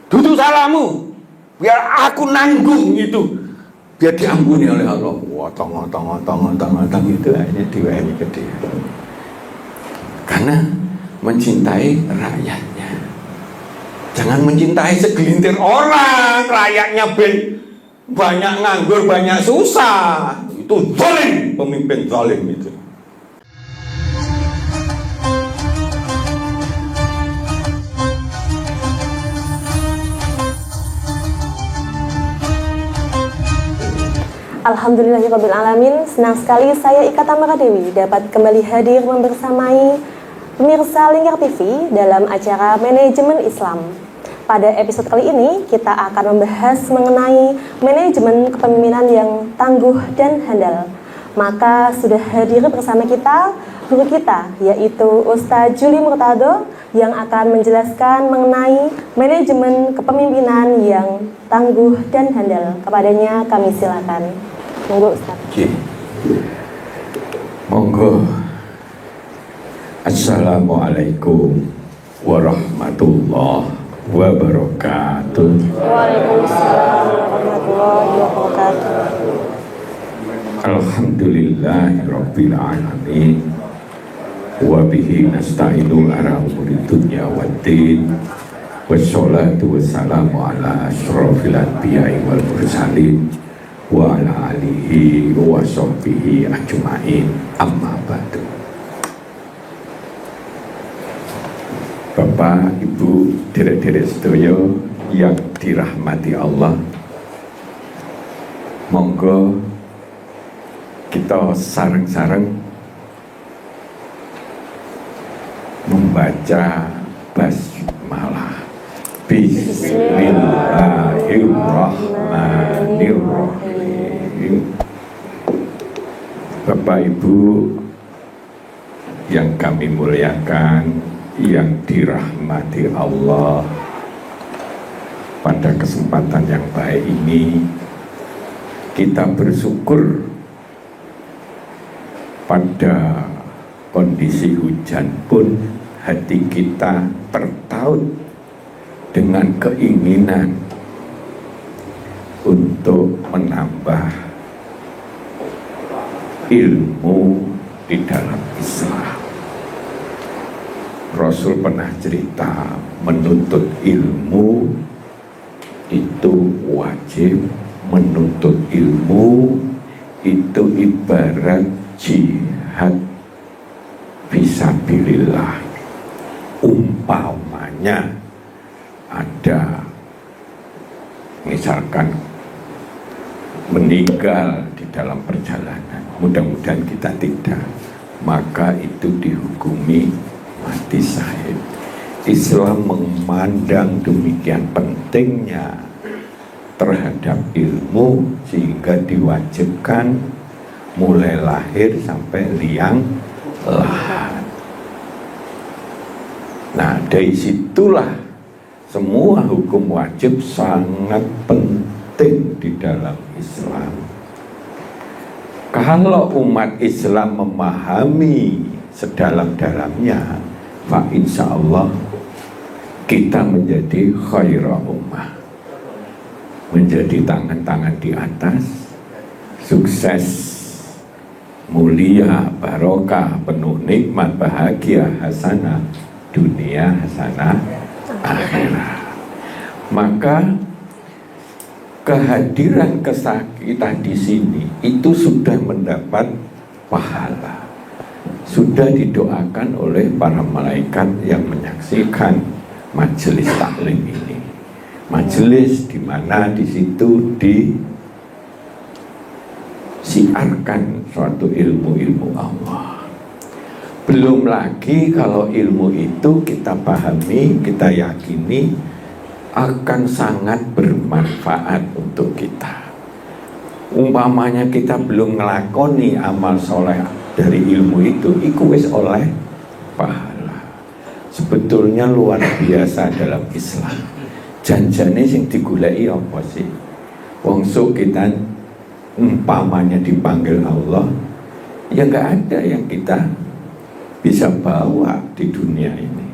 Dudu salahmu, biar aku nanggung itu, biar diampuni oleh Allah. Wah, tong itu akhirnya diwahani ke dia. Karena mencintai rakyatnya. Jangan mencintai segelintir orang, rakyatnya banyak nganggur, banyak susah. Itu zalim, pemimpin zalim itu. Alhamdulillahirrabbilalamin. Senang sekali saya Ika Tamara Dewi dapat kembali hadir membersamai pemirsa Lingkar TV dalam acara Manajemen Islam. Pada episode kali ini kita akan membahas mengenai manajemen kepemimpinan yang tangguh dan handal. Maka sudah hadir bersama kita guru kita, yaitu Ustadz Juli Murtado, yang akan menjelaskan mengenai manajemen kepemimpinan yang tangguh dan handal. Kepadanya kami silakan. Monggo Ustaz. Okay. Monggo. Assalamualaikum warahmatullahi wabarakatuh. Waalaikumsalam warahmatullahi wabarakatuh. Alhamdulillahirabbil alamin. Wa bihi nasta'inu ala umuri dunya waddin. Wassalatu wassalamu ala asyrafil anbiya'i wal mursalin wa ala alihi wa sahbihi ajma'in, amma ba'du. Bapak, Ibu, derek-derek sedaya yang dirahmati Allah, monggo kita sareng-sareng membaca basmalah. Bismillahirrahmanirrahim. Bapak Ibu yang kami muliakan, yang dirahmati Allah, pada kesempatan yang baik ini kita bersyukur pada kondisi hujan pun hati kita tertaut dengan keinginan untuk menambah ilmu di dalam Islam. Rasul pernah cerita, menuntut ilmu itu wajib, menuntut ilmu itu ibarat jihad fisabilillah. Umpamanya ada misalkan meninggal di dalam perjalanan, mudah-mudahan kita tidak, maka itu dihukumi mati syahid. Islam memandang demikian pentingnya terhadap ilmu sehingga diwajibkan mulai lahir sampai liang lahat. Nah, dari situlah semua hukum wajib sangat penting di dalam Islam. Kalau umat Islam memahami sedalam-dalamnya, fa insya Allah kita menjadi khairah ummah, menjadi tangan-tangan di atas, sukses, mulia, barokah, penuh nikmat, bahagia, hasanah dunia, hasanah akhirat. Maka kehadiran kita di sini itu sudah mendapat pahala, sudah didoakan oleh para malaikat yang menyaksikan majelis taklim ini. Majelis di mana di situ disiarkan suatu ilmu-ilmu Allah. Belum lagi kalau ilmu itu kita pahami, kita yakini akan sangat bermanfaat untuk kita. Umpamanya kita belum ngelakoni amal soleh dari ilmu itu, iku wis oleh pahala. Sebetulnya luar biasa dalam Islam. Janjane sing digulai apa sih? Wong sok kita umpamanya dipanggil Allah, ya nggak ada yang kita bisa bawa di dunia ini,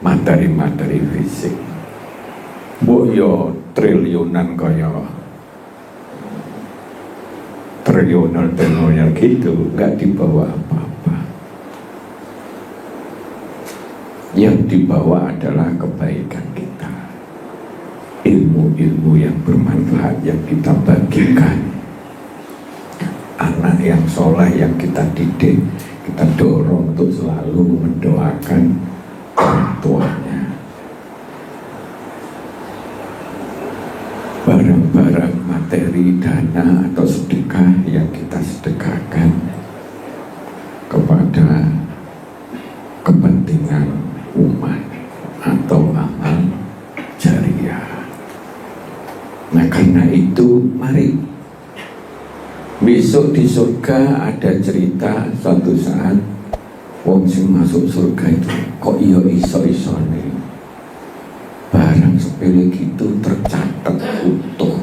materi-materi fisik. mbok yo triliunan kaya triliuner gitu, nggak dibawa apa-apa. Yang dibawa adalah kebaikan kita, ilmu-ilmu yang bermanfaat yang kita bagikan, anak yang soleh yang kita didik, kita dorong untuk selalu mendoakan orang tuanya. Barang-barang materi, dana atau sedekah yang kita sedekahkan kepada kepentingan umat atau amal jariah. Nah, karena itu mari besok di surga ada cerita suatu saat wong sing masuk surga itu kok iya iso nih barang sepele gitu tercatat utuh,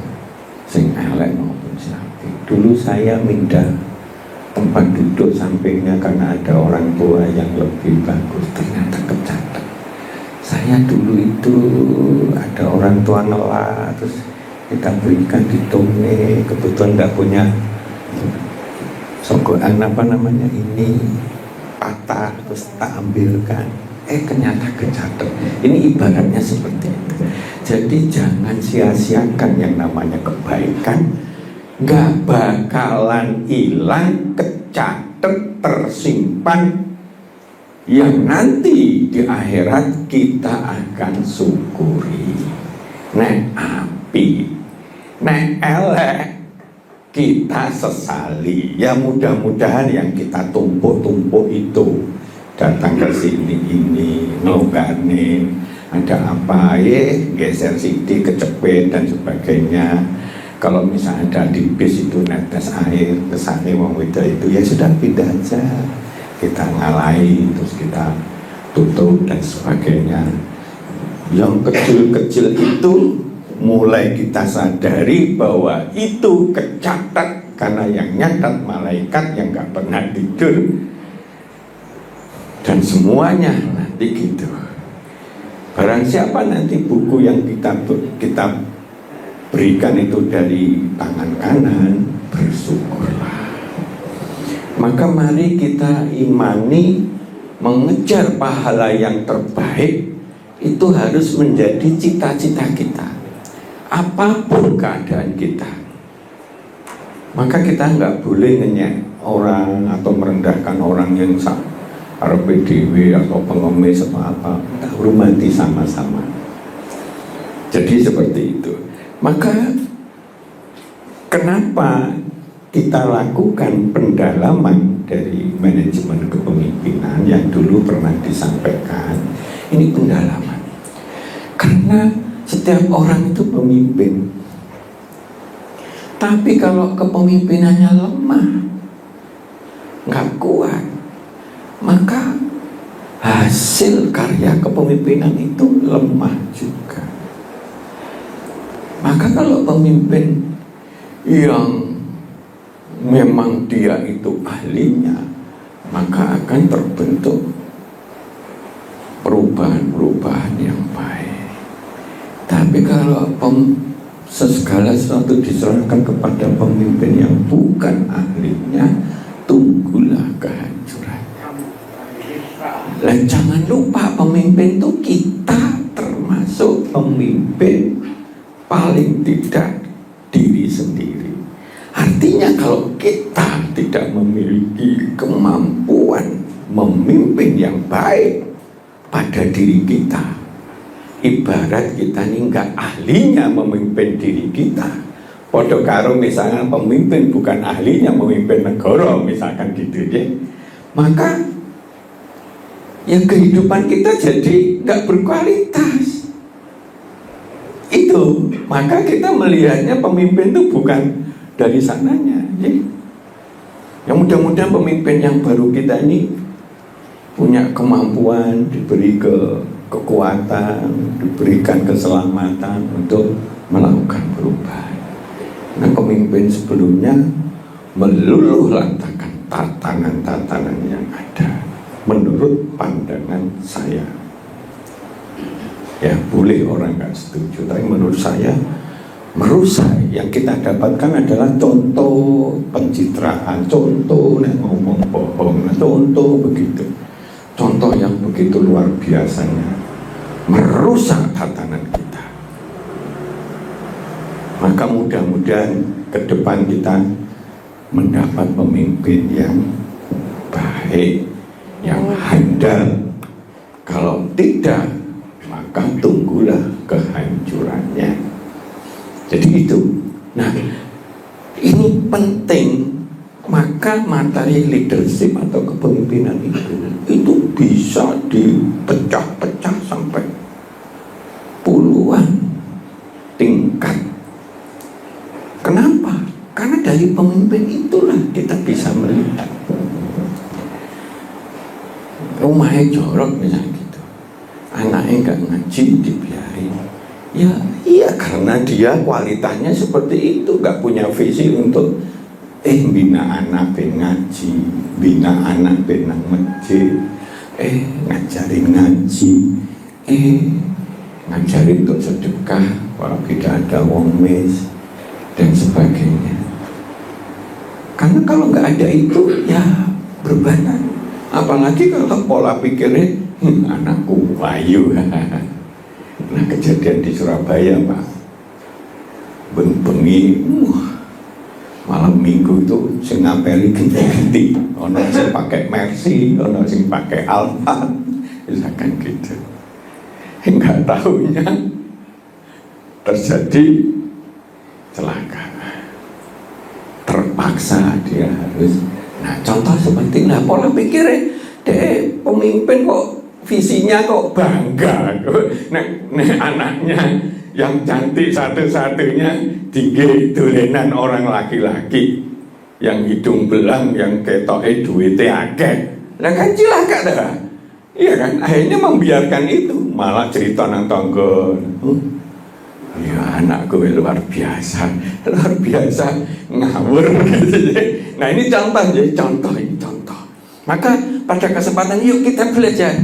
sing elek maupun sing apik. Dulu saya minta tempat duduk sampingnya karena ada orang tua yang lebih bagus, ternyata kecatat. Saya dulu itu ada orang tua ngelah, terus kita berikan di tone, kebetulan tidak punya sogokan ini patah, terus tak ambilkan, ternyata kecatat. Ini ibaratnya seperti itu. Jadi jangan sia-siakan yang namanya kebaikan, nggak bakalan hilang, kecatat, tersimpan, yang nanti di akhirat kita akan syukuri. Nek api, nek elek kita sesali. Ya mudah-mudahan yang kita tumpuk-tumpuk itu datang ke sini ini ngelonggarne, ada apa geser sidik kecepet dan sebagainya. Kalau misalnya ada di bis itu netes air kesana wong wedok itu, ya sudah pindah aja, kita ngalahi terus kita tutup dan sebagainya. Yang kecil-kecil itu mulai kita sadari bahwa itu kecatat, karena yang nyatat malaikat yang gak pernah tidur. Dan semuanya nanti gitu. Barang siapa nanti buku yang kita berikan itu dari tangan kanan, bersyukurlah. Maka mari kita imani, mengejar pahala yang terbaik itu harus menjadi cita-cita kita, apapun keadaan kita. Maka kita nggak boleh ngenyek orang atau merendahkan orang yang RPDW atau pengemis atau apa. Kita hormati sama-sama. Jadi seperti itu. Maka kenapa kita lakukan pendalaman dari manajemen kepemimpinan yang dulu pernah disampaikan? Ini pendalaman. Karena setiap orang itu pemimpin. Tapi kalau kepemimpinannya lemah, nggak kuat, maka hasil karya kepemimpinan itu lemah juga. Maka kalau pemimpin yang memang dia itu ahlinya, maka akan terbentuk perubahan-perubahan yang baik. Tapi kalau segala sesuatu diserahkan kepada pemimpin yang bukan ahlinya, tunggulah kehancurannya. Dan jangan lupa pemimpin itu kita termasuk pemimpin paling tidak diri sendiri. Artinya kalau kita tidak memiliki kemampuan memimpin yang baik pada diri kita, ibarat kita ini enggak ahlinya memimpin diri kita. Padha karo misalnya pemimpin bukan ahlinya memimpin negara, misalkan gitu ya. Maka ya kehidupan kita jadi enggak berkualitas. Itu, maka kita melihatnya pemimpin itu bukan dari sananya. Ya. Yang mudah-mudahan pemimpin yang baru kita ini punya kemampuan, diberi kekuatan, diberikan keselamatan untuk melakukan perubahan. Nah, pemimpin sebelumnya meluluh lantakan tantangan-tantangan yang ada menurut pandangan saya. Ya boleh orang nggak setuju, tapi menurut saya merusak. Yang kita dapatkan adalah contoh pencitraan, contoh yang ngomong bohong, contoh begitu, contoh yang begitu luar biasanya merusak tatanan kita. Maka mudah-mudahan ke depan kita mendapat pemimpin yang baik, yang handal. Kalau tidak, maka tunggulah kehancurannya. Jadi itu. Nah, ini penting. Maka materi leadership atau kepemimpinan itu bisa dipecah-pecah sampai puluhan tingkat. Kenapa? Karena dari pemimpin itulah kita bisa melihat. Rumahnya jorok misalnya gitu, anaknya nggak ngaji dibiarin. Ya iya, karena dia kualitasnya seperti itu, nggak punya visi untuk bina anak ben ngaji, bina anak ben nang masjid, ngajarin ngaji, ngajarin untuk sedekah kalau tidak ada wong mes dan sebagainya. Karena kalau nggak ada itu ya berbana. Apalagi kalau pola pikirnya anakku wayu. Nah, kejadian di Surabaya Pak, bengi malam minggu itu sing ngapeli ganti-ganti, ono sing pakai Mercy, ono sing pakai Alfa, misalkan gitu. Enggak tahunya terjadi celaka, terpaksa dia harus. Nah, contoh seperti pola pikirnya deh, pemimpin kok visinya kok bangga, nek anaknya yang cantik satu-satunya tinggi dolenan orang laki-laki yang hidung belang, yang ketoke duitnya akeh. Lah kan cilaka dah. Iya kan, akhirnya membiarkan itu, malah cerita nang tangga. Ya anakku luar biasa ngawur gitu. Nah ini contoh ya, contoh. Maka pada kesempatan yuk kita belajar.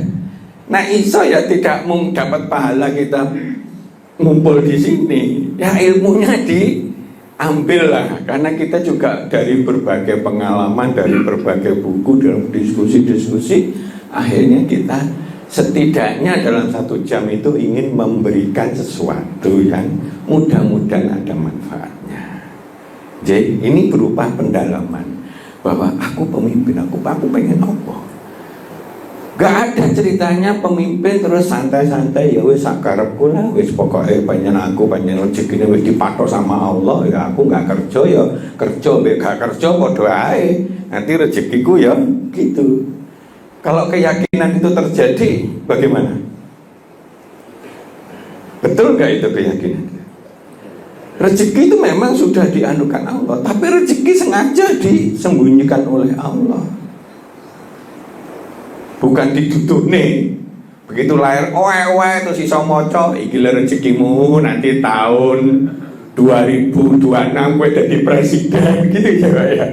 Nah iso ya tidak dapat pahala kita ngumpul di sini. Ya ilmunya diambil lah, karena kita juga dari berbagai pengalaman, dari berbagai buku, dalam diskusi-diskusi, akhirnya kita setidaknya dalam 1 jam itu ingin memberikan sesuatu yang mudah-mudahan ada manfaatnya. Jadi ini berupa pendalaman bahwa aku pemimpin, aku pengen apa. Gak ada ceritanya pemimpin terus santai-santai, ya wis sakarepku lah, wis pokoknya panjen rezekine wis dipatok sama Allah, ya aku gak kerja ya kerja, gak kerja padha ae, nanti rezekiku ya gitu. Kalau keyakinan itu terjadi, bagaimana? Betul gak itu keyakinan? Rezeki itu memang sudah dianukan Allah, tapi rezeki sengaja disembunyikan oleh Allah. Bukan ditutup nih. Begitu lahir oe terus iso maca iki rezekimu nanti tahun 2026 kowe dadi presiden gitu ya Pak ya.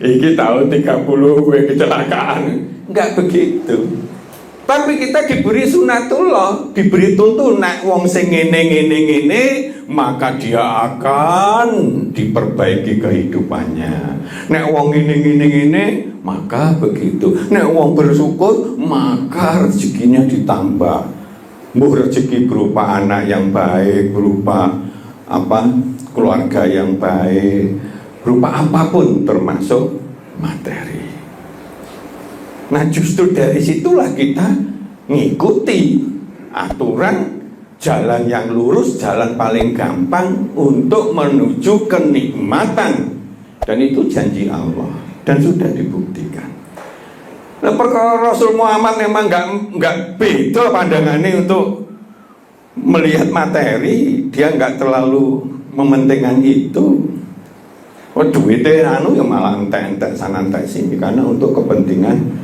Iki tahun 30 kowe kecelakaan. Enggak begitu. Tapi kita diberi sunatullah, diberi tuntunan wong sing ngene maka dia akan diperbaiki kehidupannya. Nek wong ngene maka begitu. Nek wong bersyukur maka rezekinya ditambah. Mbah rezeki berupa anak yang baik, berupa keluarga yang baik, berupa apapun termasuk materi. Nah justru dari situlah kita ngikuti aturan jalan yang lurus, jalan paling gampang untuk menuju kenikmatan, dan itu janji Allah dan sudah dibuktikan. Nah perkara Rasul Muhammad memang nggak beda pandangannya untuk melihat materi, dia nggak terlalu mementingkan itu. Duitnya ya malah entek sana entek sini karena untuk kepentingan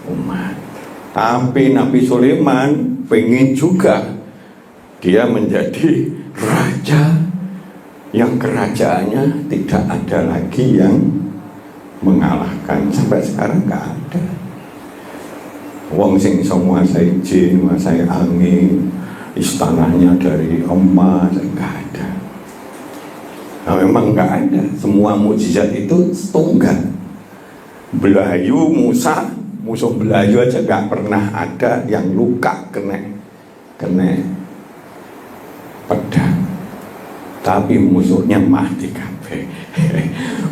umat. Tapi Nabi Sulaiman pengen juga dia menjadi raja yang kerajaannya tidak ada lagi yang mengalahkan. Sampai sekarang nggak ada wong sing iso nguasai jin, nguasai angin, istananya dari emas, enggak ada. Nah, memang enggak ada. Semua mukjizat itu tunggal. Belayu Musa, musuh Belayu aja enggak pernah ada yang luka kena pedang. Tapi musuhnya mati kabeh.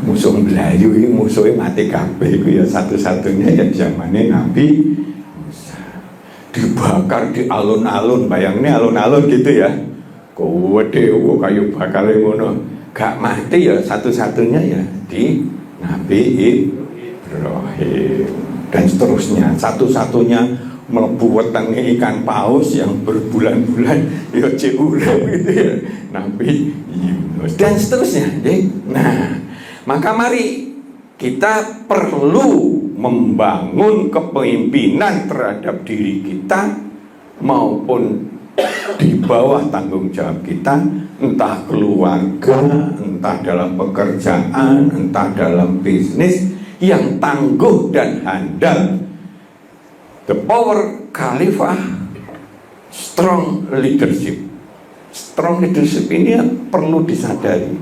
Musuh Melayu ini musuhnya mati kabeh. Itu ya satu-satunya ya zamannya Nabi Musa. Dibakar di alun-alun, bayangnya alun-alun gitu ya. Kowe dewo kayu bakar ngono. Gak mati ya satu-satunya ya di Nabi Ibrahim. Dan seterusnya, satu-satunya mlebu wetenge ikan paus yang berbulan-bulan ya urip gitu ya, Nabi Yunus, dan seterusnya. Nah, maka mari kita perlu membangun kepemimpinan terhadap diri kita maupun di bawah tanggung jawab kita, entah keluarga, entah dalam pekerjaan, entah dalam bisnis, yang tangguh dan handal. The power Khalifah, strong leadership. Strong leadership ini perlu disadari.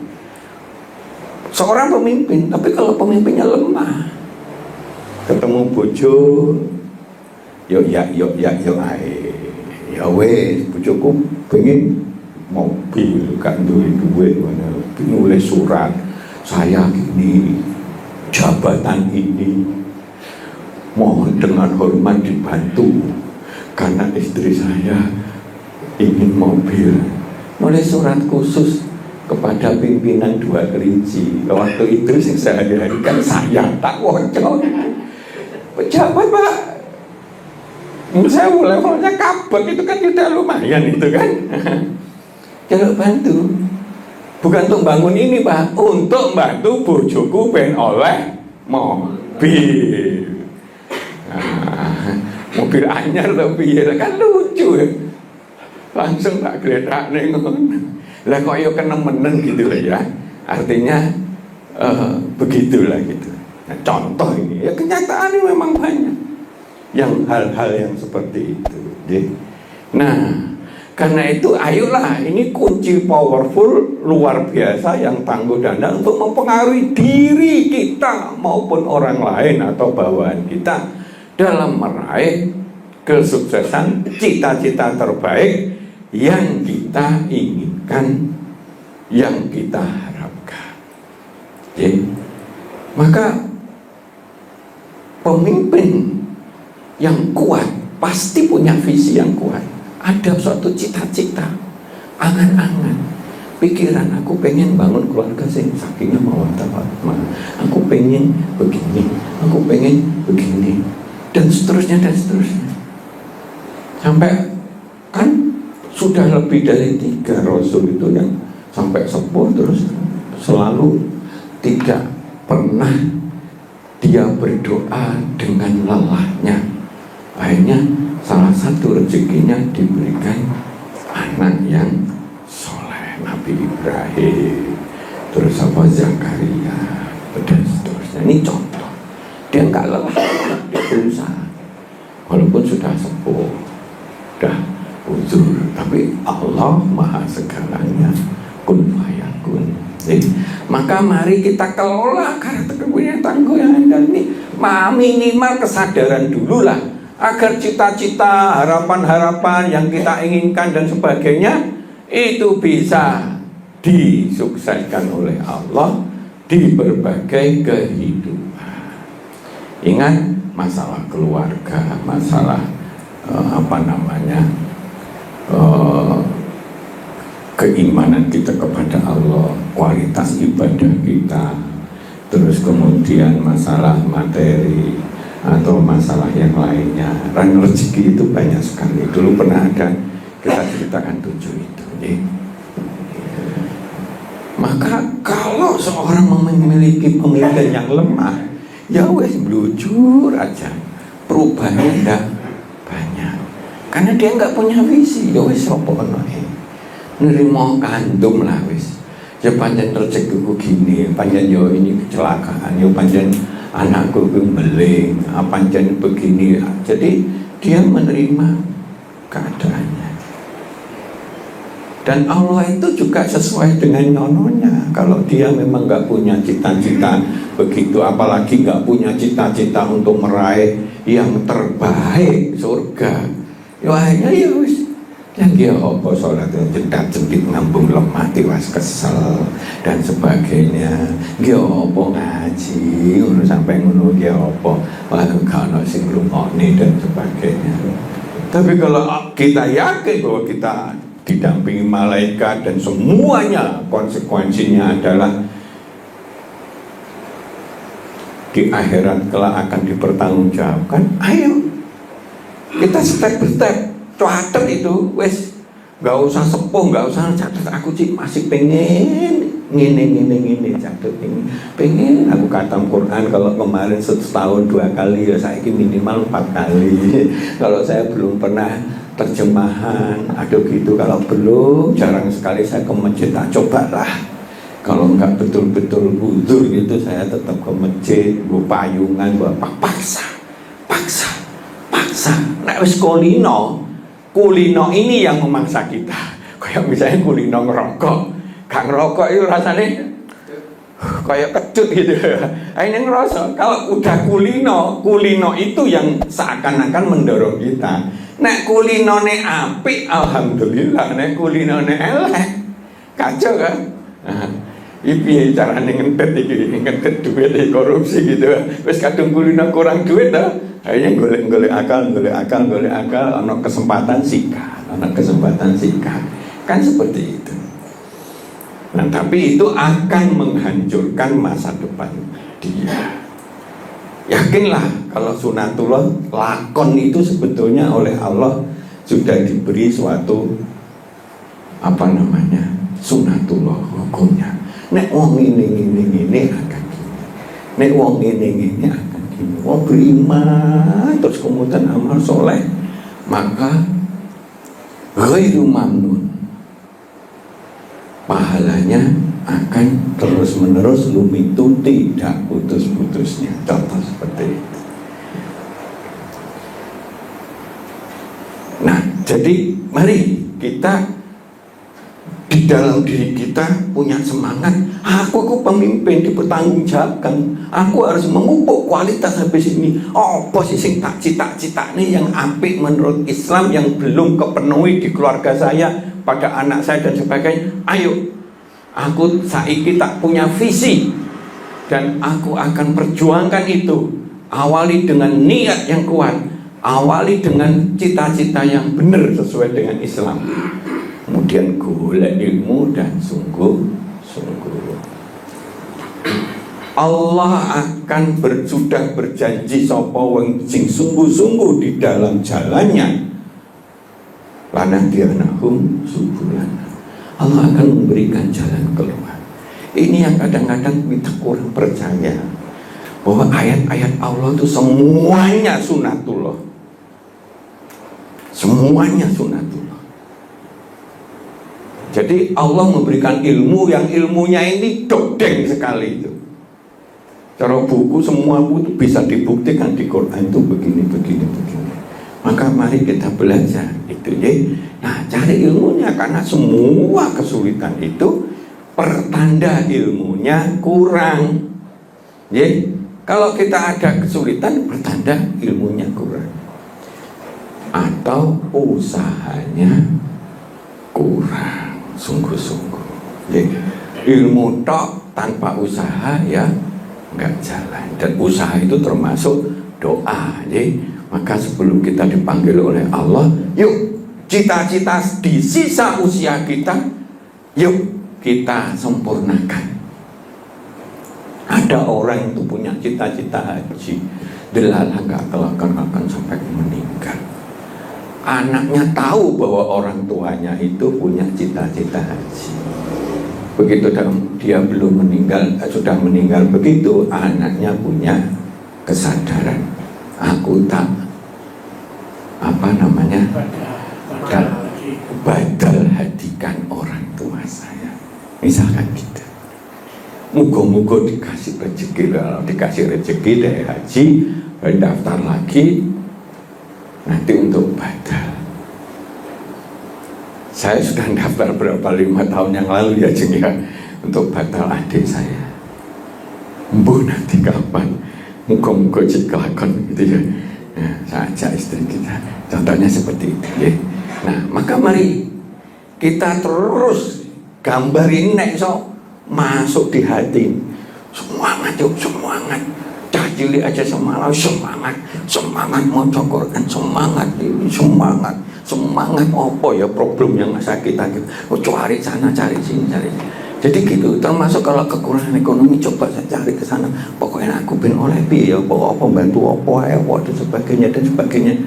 Seorang pemimpin, tapi kalau pemimpinnya lemah, ketemu bojo, yo ae, ya wes, bojoku pengen mobil, gak duit, nulis surat, saya gini, jabatan ini, mohon dengan hormat dibantu karena istri saya ingin mobil. Nulis surat khusus kepada pimpinan 2 Kerinci. Waktu itu sing sehari-hari kan saya tak wocok. Pejabat Pak, saya levelnya kabak itu kan sudah lumayan itu kan. Jaluk bantu. Bukan untuk bangun ini Pak, untuk bantu bojoku ben oleh mobil. Nah, mobil anyar tapi ya kan lucu ya. Langsung tak geletak nengon. Lah kok yo kenemenen gitu lah ya. Artinya begitulah gitu. Nah, contoh ini ya, kenyataan ini memang banyak yang hal-hal yang seperti itu. Nah, karena itu ayolah, ini kunci powerful luar biasa yang tangguh dan untuk mempengaruhi diri kita maupun orang lain atau bawahan kita dalam meraih kesuksesan cita-cita terbaik yang kita inginkan, yang kita harapkan. Maka pemimpin yang kuat pasti punya visi yang kuat. Ada suatu cita-cita, angan-angan, pikiran, aku pengen bangun keluarga sing sakinah mawaddah warahmah, aku pengen begini, aku pengen begini, dan seterusnya dan seterusnya. Sampai kan sudah lebih dari 3 rasul itu yang sampai sepuh terus selalu tidak pernah dia berdoa dengan lelahnya. Akhirnya salah satu rezekinya diberikan anak yang soleh, Nabi Ibrahim, terus apa Zakaria, dan seterusnya. Ini contoh. Dia nggak lelah, dia berusaha, walaupun sudah sepuh, sudah uzur, tapi Allah maha segalanya, kun fayakun. Maka mari kita kelola karakter kepemimpinan tangguh yang handal ini, minimal kesadaran dulu lah, agar cita-cita, harapan-harapan yang kita inginkan dan sebagainya itu bisa disukseskan oleh Allah di berbagai kehidupan. Ingat masalah keluarga, masalah keimanan kita kepada Allah, kualitas ibadah kita, terus kemudian masalah materi atau masalah yang lainnya. Dan rezeki itu banyak sekali. Dulu pernah ada kita ceritakan 7 itu. Maka kalau seorang memiliki pemimpin yang lemah, ya wes blujur aja, perubahannya enggak banyak. Karena dia enggak punya visi. Ya wes apa nae. Nerimo kandung lah wes. Ya panjang rezekiku gini, panjang yo ini kecelakaan, yo panjang anakku gembeling, panjang begini. Jadi dia menerima keadaannya. Dan Allah itu juga sesuai dengan nyononya. Kalau dia memang nggak punya cita-cita begitu, apalagi nggak punya cita-cita untuk meraih yang terbaik surga, ya akhirnya ya wis yang dia apa sholat jendak-jendik ngambung lemah tiwas kesel dan sebagainya. Dia apa ngaji ngono sampai ngono dia apa kalau sing ngrungokne dan sebagainya. Tapi kalau kita yakin bahwa kita didampingi malaikat dan semuanya konsekuensinya adalah di akhirat kelak akan dipertanggungjawabkan, ayo kita step by step catat itu, wes nggak usah sepuh, nggak usah catat. Aku sih masih pengen ngene catat ini, pengen aku khatam Quran. Kalau kemarin setahun 2 kali, ya saya minimal 4 kali. Kalau saya belum pernah terjemahan, aduh gitu. Kalau belum, jarang sekali saya ke masjid. Tak cobalah. Kalau nggak betul-betul budur gitu, saya tetap ke masjid, gue payungan, gue paksa. Nah, wis kulino ini yang memaksa kita. Kayak misalnya kulino ngerokok, gak ngerokok itu rasanya kayak kecut gitu. Ini ngerasa kalau udah kulino itu yang seakan-akan mendorong kita. Nek kulinone apik, alhamdulillah. Nek kulinone elek, kacau kan? Iki carane ngentet duit korupsi gitu. Wis kadung kulino kurang duit dah. Akhirnya golek akal, ana kesempatan sikat. Kan seperti itu. Nah, tapi itu akan menghancurkan masa depan dia. Yakinlah kalau sunatullah, lakon itu sebetulnya oleh Allah sudah diberi suatu sunatullah hukumnya. Nek wong ini akan gini. Nek wong ini akan gini. Wong beriman terus kemudian amal soleh, maka ghairu mamnun, pahalanya akan terus menerus lumitu, tidak putus-putusnya. Contoh seperti itu. Nah, jadi mari kita di dalam diri kita punya semangat. Aku pemimpin, dipertanggungjawabkan. Aku harus memupuk kualitas habis ini. Apa sih sing tak cita-cita nih yang apik menurut Islam yang belum kepenuhi di keluarga saya, pada anak saya dan sebagainya. Ayo, aku saiki tak punya visi dan aku akan perjuangkan itu. Awali dengan niat yang kuat, awali dengan cita-cita yang benar sesuai dengan Islam. Kemudian golek ilmu dan sungguh-sungguh. Allah akan sudah berjanji sapa wong sing sungguh-sungguh di dalam jalannya, lanahdiyanahum subulana. Allah akan memberikan jalan keluar. Ini yang kadang-kadang kita kurang percaya, bahwa ayat-ayat Allah itu semuanya sunatullah. Semuanya sunatullah. Jadi Allah memberikan ilmu yang ilmunya ini dodeng sekali itu. Cara buku, semua buku bisa dibuktikan di Quran itu begini. Maka mari kita belajar itu ya. Nah, cari ilmunya, karena semua kesulitan itu pertanda ilmunya kurang. Ya, kalau kita ada kesulitan, pertanda ilmunya kurang. Atau usahanya kurang. Sungguh-sungguh. Ilmu tok tanpa usaha ya nggak jalan. Dan usaha itu termasuk doa. Maka sebelum kita dipanggil oleh Allah, yuk cita-cita di sisa usia kita, yuk kita sempurnakan. Ada orang itu punya cita-cita haji, delalah nggak akan sampai meninggal. Anaknya tahu bahwa orang tuanya itu punya cita-cita haji. Begitu dia belum meninggal, sudah meninggal, begitu anaknya punya kesadaran, aku tak badal hadikan orang tua saya, misalkan gitu. Muga-muga dikasih rezeki. Kalau dikasih rezeki dari haji, daftar lagi nanti untuk badal. Saya sudah daftar berapa 5 tahun yang lalu ya Jeng ya, untuk batal adik saya. Bu nanti kapan? Muka-muka cik kelakon gitu ya. Nah, saya ajak istri kita. Contohnya seperti itu ya. Nah, maka mari kita terus gambar ini nek iso masuk di hati. Semangat yuk, semangat. Cah cilik aja semalam semangat, semangat mau Quran, semangat ini, semangat apa ya problem yang sakit kita. Oh, cari sana, cari sini, cari. Jadi gitu, termasuk kalau kekurangan ekonomi coba saya cari ke sana. Pokoknya aku ben oleh piye ya, apa bantu apa dan sebagainya dan sebagainya.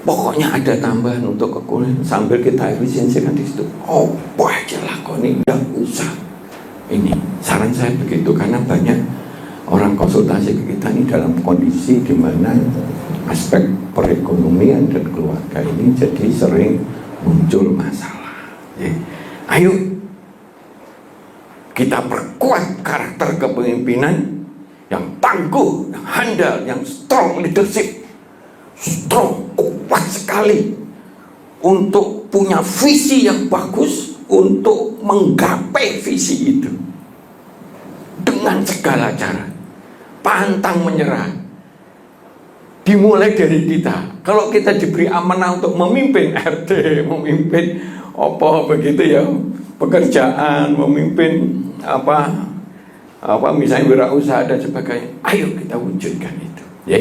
Pokoknya ada tambahan untuk kekurangan sambil kita efisiensikan di situ. Apa aja lakoni, enggak usah. Ini saran saya begitu, karena banyak orang konsultasi ke kita ini dalam kondisi di mana aspek perekonomian dan keluarga ini jadi sering muncul masalah. Ya. Ayo kita perkuat karakter kepemimpinan yang tangguh, yang handal, yang strong leadership, strong, kuat sekali untuk punya visi yang bagus, untuk menggapai visi itu dengan segala cara, pantang menyerah. Dimulai dari kita. Kalau kita diberi amanah untuk memimpin RT, memimpin apa begitu ya, pekerjaan, memimpin apa misalnya wirausaha dan sebagainya, ayo kita wujudkan itu ya.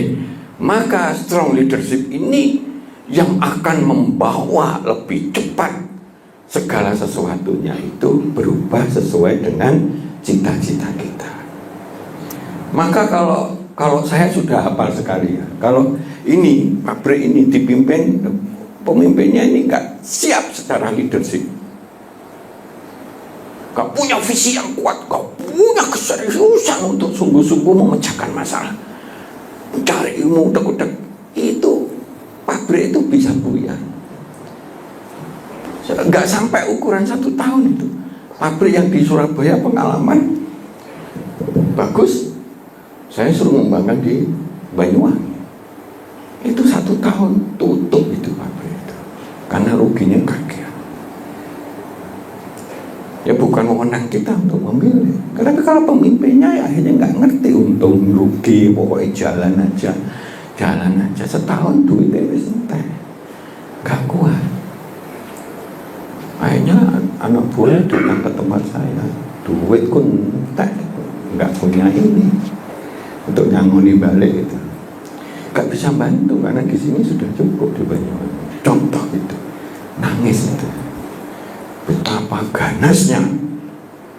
Maka strong leadership ini yang akan membawa lebih cepat segala sesuatunya itu berubah sesuai dengan cita-cita kita. Maka kalau saya sudah hafal sekali ya, kalau ini pabrik ini dipimpin, pemimpinnya ini nggak siap secara leadership, gak punya visi yang kuat, gak punya keseriusan untuk sungguh-sungguh memecahkan masalah, mencari ilmu utek-utek, itu pabrik itu bisa buyar. Gak sampai ukuran 1 tahun itu. Pabrik yang di Surabaya pengalaman bagus, saya suruh ngembangkan di Banyuwangi, itu 1 tahun tutup itu pabrik itu karena ruginya kaget. Ya bukan wewenang kita untuk memilih, karena kalau pemimpinnya ya akhirnya nggak ngerti untung rugi, pokoknya jalan aja setahun duitnya wis entek, nggak kuat. Akhirnya anak buah datang ke tempat saya, duit kun entek, nggak punya ini untuk nyangoni balik itu, nggak bisa bantu karena di sini sudah cukup di Banyuwangi. Contoh itu, nangis itu. Betapa ganasnya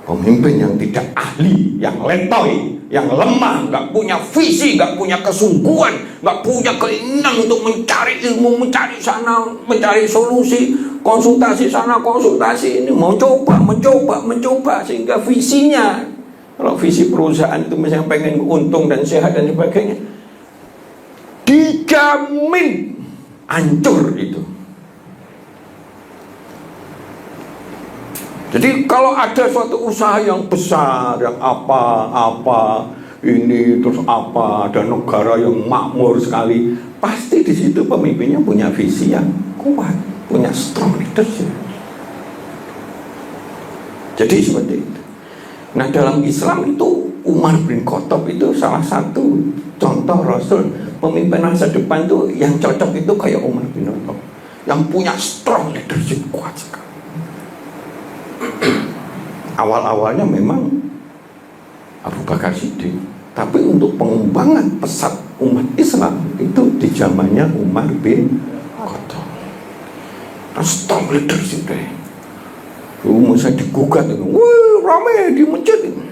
pemimpin yang tidak ahli, yang letoy, yang lemah, nggak punya visi, nggak punya kesungguhan, nggak punya keinginan untuk mencari ilmu, mencari sana, mencari solusi, konsultasi sana, konsultasi ini, mencoba sehingga visinya, kalau visi perusahaan itu misalnya pengen untung dan sehat dan sebagainya, dijamin hancur itu. Jadi kalau ada suatu usaha yang besar, yang apa ini terus apa, ada negara yang makmur sekali, pasti di situ pemimpinnya punya visi yang kuat, punya strong leadership. Jadi seperti itu. Nah dalam Islam itu Umar bin Khattab itu salah satu contoh Rasul pemimpin masa depan itu yang cocok itu kayak Umar bin Khattab, yang punya strong leadership kuat sekali. Awal-awalnya memang Abu Bakar Siddiq, tapi untuk pengembangan pesat umat Islam itu di zamannya Umar bin Khattab. Strong leadership deh. Saya digugat itu, wih rame di masjid itu.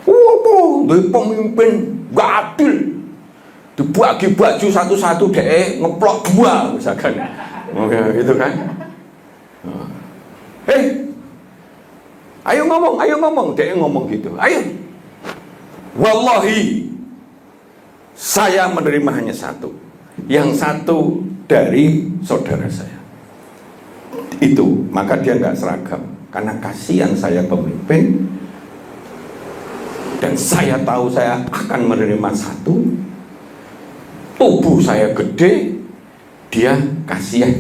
Apa? Dari pemimpin gak adil, dibagi baju satu-satu deh, ngeplok 2 misalkan, gitu kan? Ayo ngomong, dia ngomong gitu. Ayo, wallahi, saya menerima hanya 1, yang 1 dari saudara saya. Itu, maka dia nggak seragam, karena kasihan saya pemimpin, dan saya tahu saya akan menerima 1. Tubuh saya gede, dia kasihan.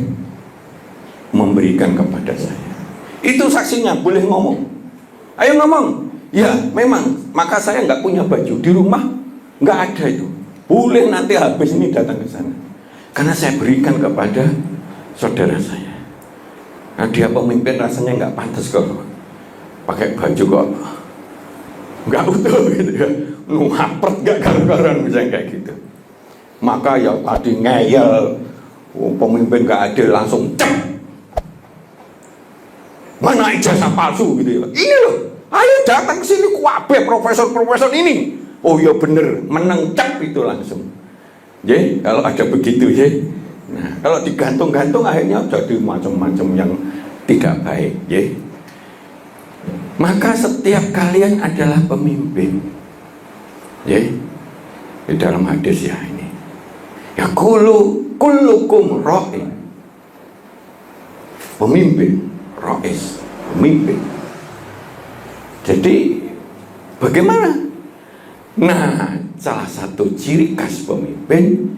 memberikan kepada saya. Itu saksinya, boleh ngomong. Ayo ngomong. Ya memang, maka saya nggak punya baju di rumah, nggak ada itu. Boleh nanti habis ini datang ke sana, karena saya berikan kepada saudara saya. Nah, dia pemimpin rasanya nggak pantas kok pakai baju kok nggak utuh gitu ya, ngapret nggak karu-karuan misalnya kayak gitu. Maka ya tadi ngeyel, pemimpin nggak adil, langsung cek, mana ijazah palsu gitu ya. Ini loh, ayo datang ke sini kuabe profesor-profesor ini. Oh ya bener, menang cek itu langsung. Jadi kalau ada begitu ya. Nah, kalau digantung-gantung akhirnya jadi macam-macam yang tidak baik ya. Maka setiap kalian adalah pemimpin. Ya. Di dalam hadis ya ini. Ya kullukum ra'in. Pemimpin, ra'is, pemimpin. Jadi bagaimana? Nah, salah satu ciri khas pemimpin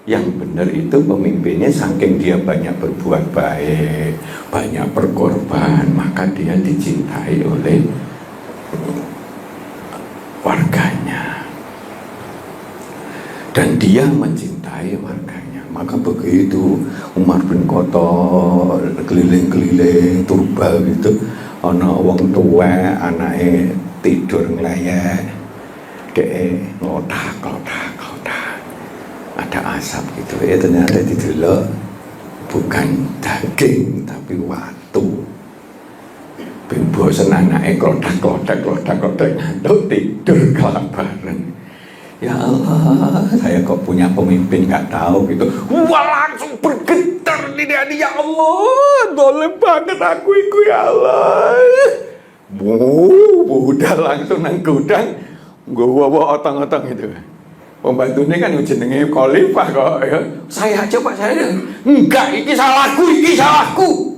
yang benar itu pemimpinnya saking dia banyak berbuat baik, banyak berkorban, maka dia dicintai oleh warganya dan dia mencintai warganya. Maka begitu Umar bin Khattab keliling-keliling turba gitu, ana wong tua anake tidur nglayek, ngotak ada asap gitu ya, ternyata didelok bukan daging tapi watu. Ben bosen anake klotak ngantuk tidur kelaparan. Ya Allah, saya kok punya pemimpin nggak tahu gitu. Wah, langsung bergetar di hati, ya Allah, dolem banget aku itu ya Allah. Udah langsung nang gudang, nggawa otang-otang itu. Pembantunya kan jenenge khalifah kok ya. Saya aja Pak, saya enggak, iki salahku.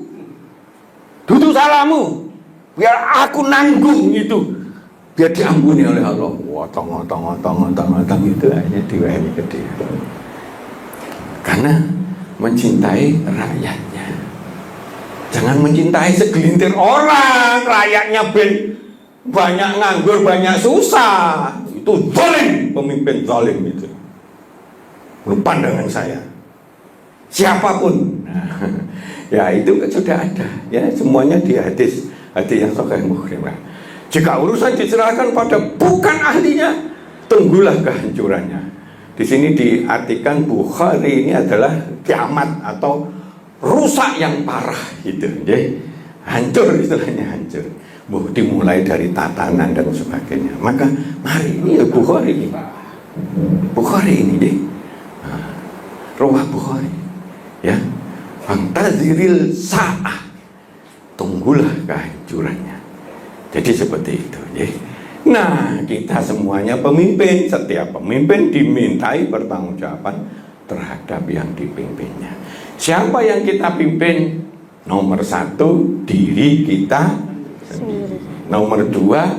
Dudu salahmu. Biar aku nanggung itu. Biar diampuni oleh Allah. Otong itu akhirnya diwehi ke dia. Karena mencintai rakyatnya. Jangan mencintai segelintir orang, rakyatnya banyak nganggur, banyak susah. Itu zalim, pemimpin zalim itu. Menurut pandangan saya, siapapun. Ya itu sudah ada. Ya semuanya di hadis yang Sahih Muslim. Jika urusan diserahkan pada bukan ahlinya, tunggulah kehancurannya. Di sini diartikan Bukhari ini adalah kiamat atau rusak yang parah gitu. Jadi hancur, istilahnya hancur. Dimulai dari tatanan dan sebagainya. Maka mari ini ya Bukhari ini deh. Rawah Bukhari ya. Fantaziril sa'ah, tunggulah kehancurannya. Jadi seperti itu ya. Nah, kita semuanya pemimpin. Setiap pemimpin dimintai pertanggungjawaban terhadap yang dipimpinnya. Siapa yang kita pimpin? Nomor satu, diri kita sendiri. Nomor dua,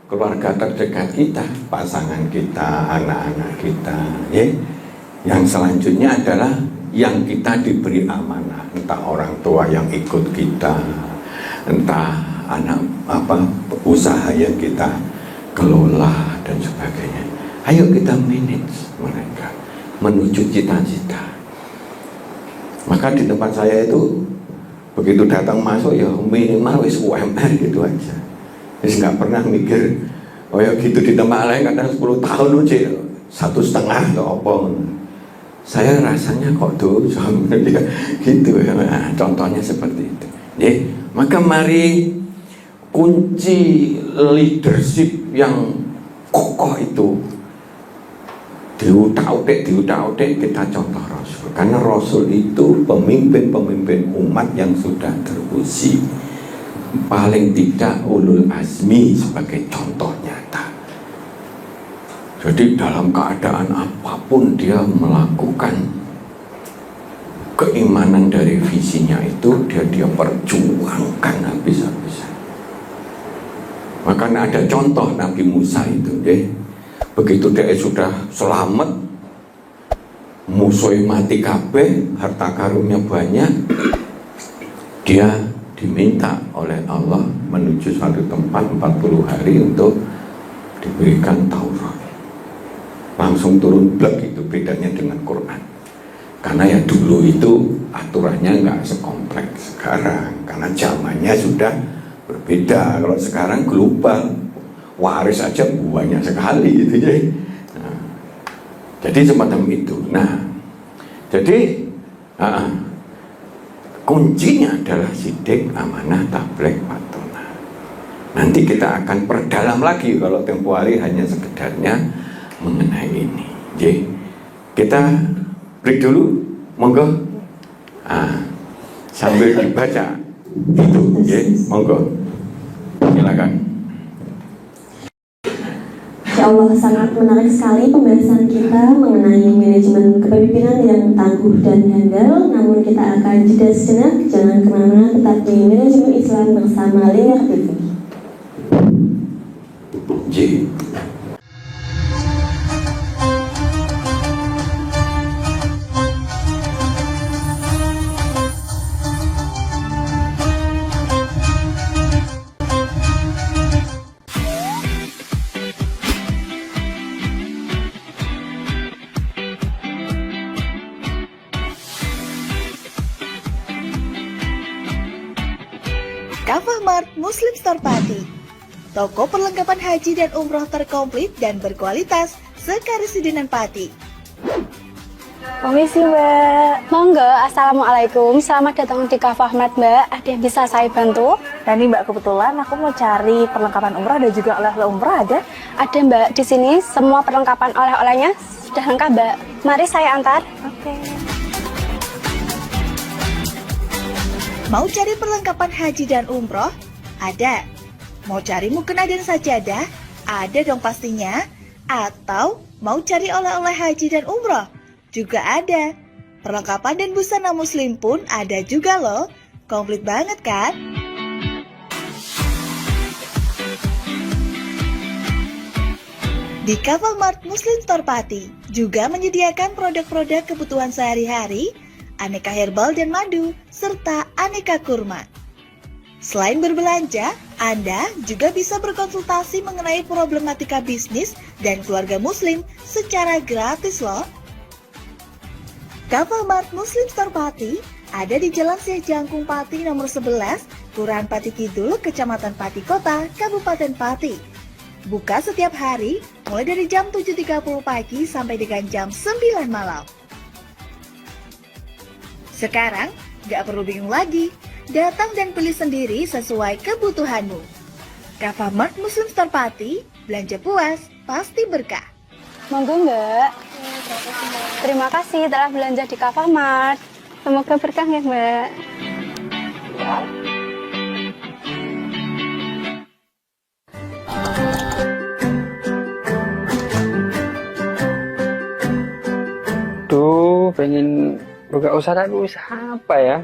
keluarga terdekat kita, pasangan kita, anak-anak kita ya. Yang selanjutnya adalah yang kita diberi amanah, entah orang tua yang ikut kita, entah anak usaha yang kita kelola dan sebagainya. Ayo kita manage mereka menuju cita-cita. Maka di tempat saya itu begitu datang masuk ya minimal wis UMR gitu aja. Wis nggak pernah mikir oh ya gitu. Di tempat lain kadang 10 tahun aja 1,5 ya apa. Saya rasanya kok dosa gitu ya. Nah, contohnya seperti itu. Maka mari kunci leadership yang kokoh itu diutak-utik kita contoh Rasul. Karena Rasul itu pemimpin umat yang sudah teruji, paling tidak ulul azmi sebagai contoh nyata. Jadi dalam keadaan apapun dia melakukan keimanan dari visinya itu, dia perjuangkan habis-habisan. Makanya ada contoh Nabi Musa itu deh. Begitu dia sudah selamat, musuhnya mati kabeh, harta karunnya banyak, dia diminta oleh Allah menuju suatu tempat 40 hari untuk diberikan Taurat. Langsung turun blek, itu bedanya dengan Quran. Karena ya dulu itu aturannya nggak sekompleks sekarang, karena zamannya sudah berbeda. Kalau sekarang global, waris aja banyak sekali gitu ya. Nah, jadi semacam itu. Nah, jadi kuncinya adalah sidik, amanah, tabligh, patonah. Nanti kita akan perdalam lagi kalau tempo hari hanya sekedarnya mengenai ini. Jadi kita break dulu, monggo. Sambil dibaca itu, monggo. Silakan. Ya Allah, sangat menarik sekali pembahasan kita mengenai manajemen kepemimpinan yang tangguh dan handal. Namun kita akan jeda sejenak, jangan kemana-mana, tetap di Manajemen Islam bersama Lingkar TV. Kafah Mart Muslim Store Pati, toko perlengkapan haji dan umroh terkomplit dan berkualitas sekarisidenan Pati. Permisi Mbak. Monggo, Assalamualaikum. Selamat datang di Kafah Mart Mbak. Ada yang bisa saya bantu? Nah ini Mbak, kebetulan aku mau cari perlengkapan umroh dan juga oleh-oleh umroh ada? Ada Mbak, di sini semua perlengkapan oleh-olehnya sudah lengkap Mbak. Mari saya antar. Oke. Mau cari perlengkapan haji dan umroh? Ada. Mau cari mukena dan sajadah? Ada dong pastinya. Atau mau cari oleh-oleh haji dan umroh? Juga ada. Perlengkapan dan busana muslim pun ada juga loh. Komplit banget kan? Di Kafah Mart Muslim Store Pati juga menyediakan produk-produk kebutuhan sehari-hari, aneka herbal dan madu, serta aneka kurma. Selain berbelanja, Anda juga bisa berkonsultasi mengenai problematika bisnis dan keluarga muslim secara gratis loh. Kafah Mart Muslim Store Pati ada di Jalan Syekh Jangkung Pati nomor 11, Kelurahan Pati Kidul, Kecamatan Pati Kota, Kabupaten Pati. Buka setiap hari mulai dari jam 7.30 pagi sampai dengan jam 9 malam. Sekarang, gak perlu bingung lagi. Datang dan pilih sendiri sesuai kebutuhanmu. Kafah Mart Muslim Store Pati, belanja puas, pasti berkah. Monggo Mbak. Terima kasih telah belanja di Kafah Mart. Semoga berkah ya Mbak. Duh, pengen buka usaha, tapi usaha apa ya?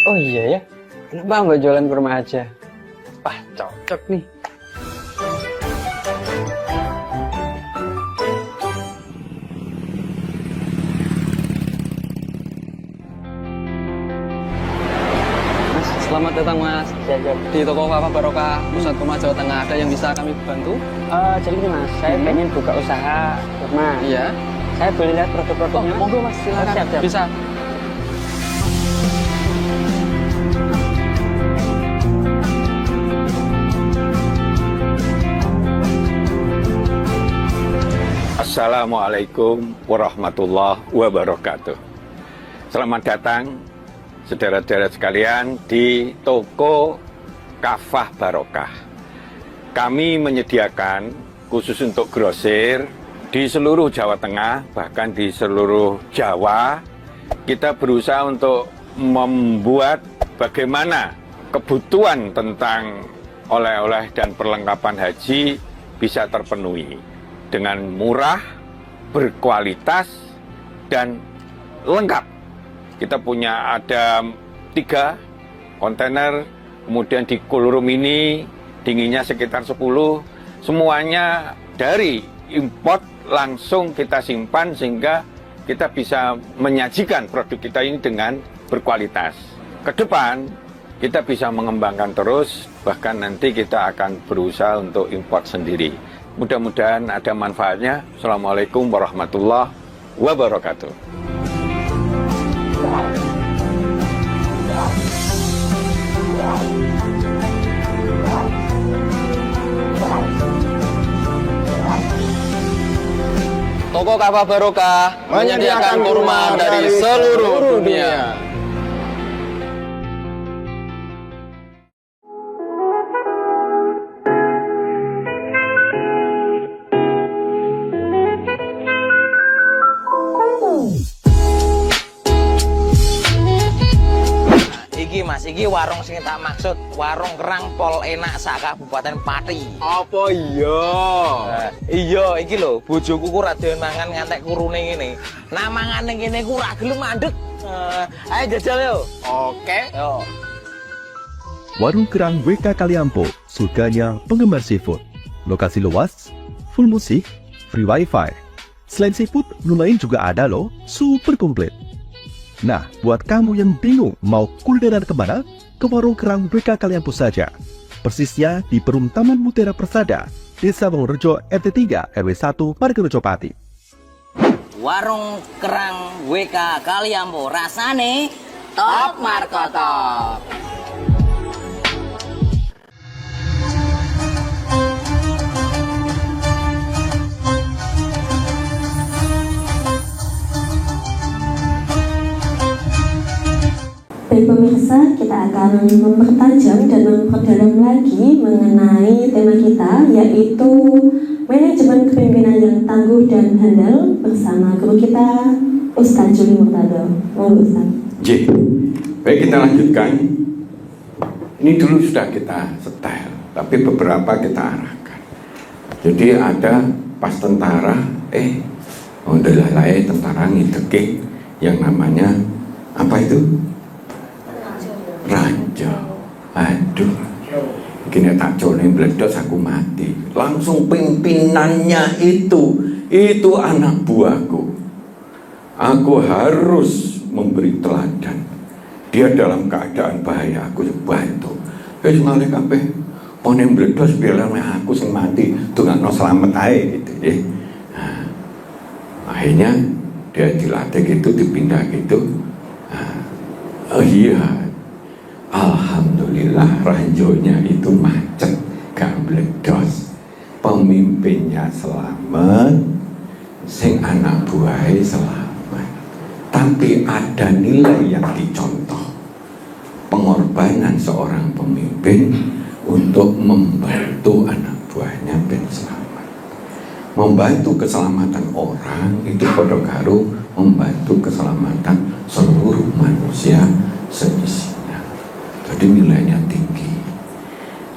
Oh iya ya, kenapa nggak jualan kurma aja? Wah, cocok nih. Mas, selamat datang Mas. Di toko Kafah Barokah Pusat Kurma Jawa Tengah, ada yang bisa kami bantu? Jadi gini Mas, saya pengen buka usaha kurma. Iya. Saya boleh lihat produk-produknya? Monggo Mas, silakan. Siap. Bisa. Assalamualaikum warahmatullahi wabarakatuh. Selamat datang saudara-saudara sekalian di toko Kafah Barokah. Kami menyediakan khusus untuk grosir di seluruh Jawa Tengah, bahkan di seluruh Jawa. Kita berusaha untuk membuat bagaimana kebutuhan tentang oleh-oleh dan perlengkapan haji bisa terpenuhi dengan murah, berkualitas, dan lengkap. Kita punya ada 3 kontainer, kemudian di cool room ini dinginnya sekitar 10, semuanya dari import langsung kita simpan sehingga kita bisa menyajikan produk kita ini dengan berkualitas. Ke depan kita bisa mengembangkan terus, bahkan nanti kita akan berusaha untuk import sendiri. Mudah-mudahan ada manfaatnya. Assalamualaikum warahmatullahi wabarakatuh. Toko Kafah Barokah menyediakan kurma dari seluruh dunia. Iki Mas, iki warung sing tak maksud, warung kerang pol enak sak Kabupaten Pati. Apa iya? Iya, iki lho, bojoku ku ra doyan mangan ngantek kurune ngene. Nah mangane ngene ku ra gelem mandeg. Ayo jajal yo. Oke. Yo. Warung Kerang WK Kaliampo, surganya penggemar seafood. Lokasi luas, full musik, free wifi. Selain seafood, menu lain juga ada loh, super komplit. Nah, buat kamu yang bingung mau kulineran kemana, ke Warung Kerang WK Kaliampo saja. Persisnya di Perum Taman Mutiara Persada, Desa Wongorejo RT 3 RW 1 Margorejo Pati. Warung kerang WK Kaliampo rasane top markotop. Baik pemirsa, kita akan mempertajam dan memperdalam lagi mengenai tema kita, yaitu manajemen kepemimpinan yang tangguh dan handal bersama guru kita, Ustaz Juli Murtado. Monggo Ustaz. J. Baik, kita lanjutkan. Ini dulu sudah kita setel, tapi beberapa kita arahkan. Jadi ada pas tentara, udah lain tentara ngideke yang namanya apa itu? Ranjau. Aduh, kini tak coleng meledos aku mati. Langsung pimpinannya itu anak buahku. Aku harus memberi teladan. Dia dalam keadaan bahaya, aku bantu. Malih kabeh pone meledos biar aku sing mati, dongakno slamet ae gitu ya. Nah, akhirnya dia dilatih gitu, dipindah gitu. Oh iya, alhamdulillah ranjonya itu macet, gak meledos. Pemimpinnya selamat, sing anak buahnya selamat. Tapi ada nilai yang dicontoh, pengorbanan seorang pemimpin untuk membantu anak buahnya ben selamat. Membantu keselamatan orang itu padha karo membantu keselamatan seluruh manusia seisinya. Jadi nilainya tinggi.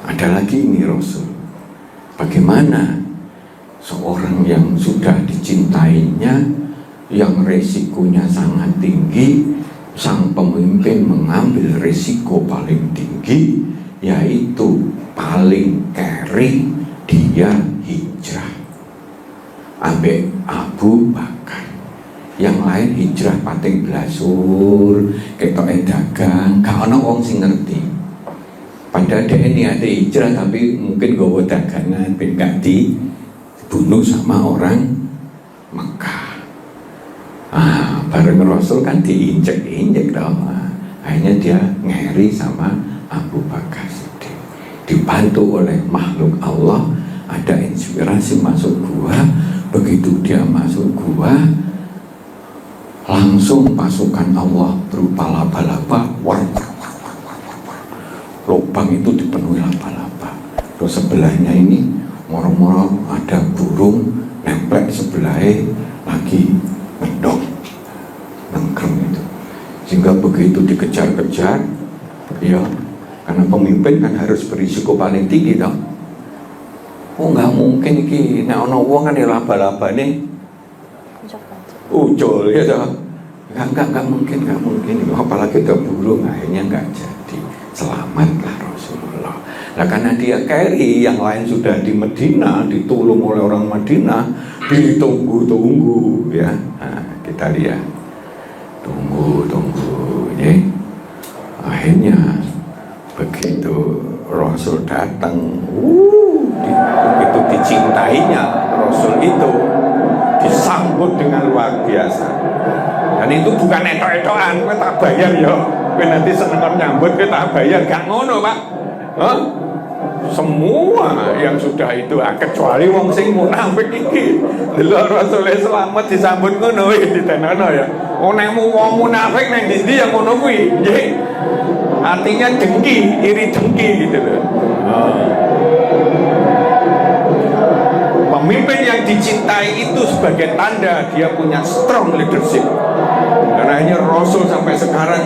Ada lagi ini Rasul, bagaimana seorang yang sudah dicintainya, yang resikonya sangat tinggi, sang pemimpin mengambil resiko paling tinggi, yaitu paling carry, dia hijrah ambek Abu Bakar. Yang lain hijrah pating blasur, ketoke dagang, gak ana wong sing ngerti. Padahal dia niate hijrah tapi mungkin gawa dagangan ben gak dibunuh sama orang Mekah. Bareng Rasul kan diinjek-injek dong. Akhirnya dia ngeri sama Abu Bakar Siddiq. Dibantu oleh makhluk Allah, ada inspirasi masuk gua. Begitu dia masuk gua, langsung pasukan Allah berupa laba-laba, lubang itu dipenuhi laba-laba. Terus sebelahnya ini moro-moro ada burung nempel sebelahnya lagi ngedok, nengkrem itu. Sehingga begitu dikejar-kejar, ya, karena pemimpin kan harus berisiko paling tinggi dong. Oh nggak mungkin iki, nek ana wong kan ya laba-labane ucul ya toh. Nggak mungkin. Apalagi ada burung, akhirnya nggak jadi. Selamatlah Rasulullah. Nah karena dia carry, yang lain sudah di Medina, ditolong oleh orang Madinah, ditunggu-tunggu ya. Nah, gitu. kita lihat. Tunggu, ya. Akhirnya begitu Rasul datang, begitu dicintainya Rasul itu disambut dengan luar biasa. Dan itu bukan etok-etokan, kowe tak bayar ya. Kowe nanti seneng nyambut kowe tak bayar, gak ngono, Pak. Hah? Semua yang sudah itu kecuali wong sing munafik iki. Delok Rasul selamat disambut ngono iki ditenono ya. Nek wong munafik nang ndi yang ngono kuwi, nggih. Artinya dengki, iri dengki gitu loh. Pemimpin yang dicintai itu sebagai tanda dia punya strong leadership. Dan akhirnya Rasul sampai sekarang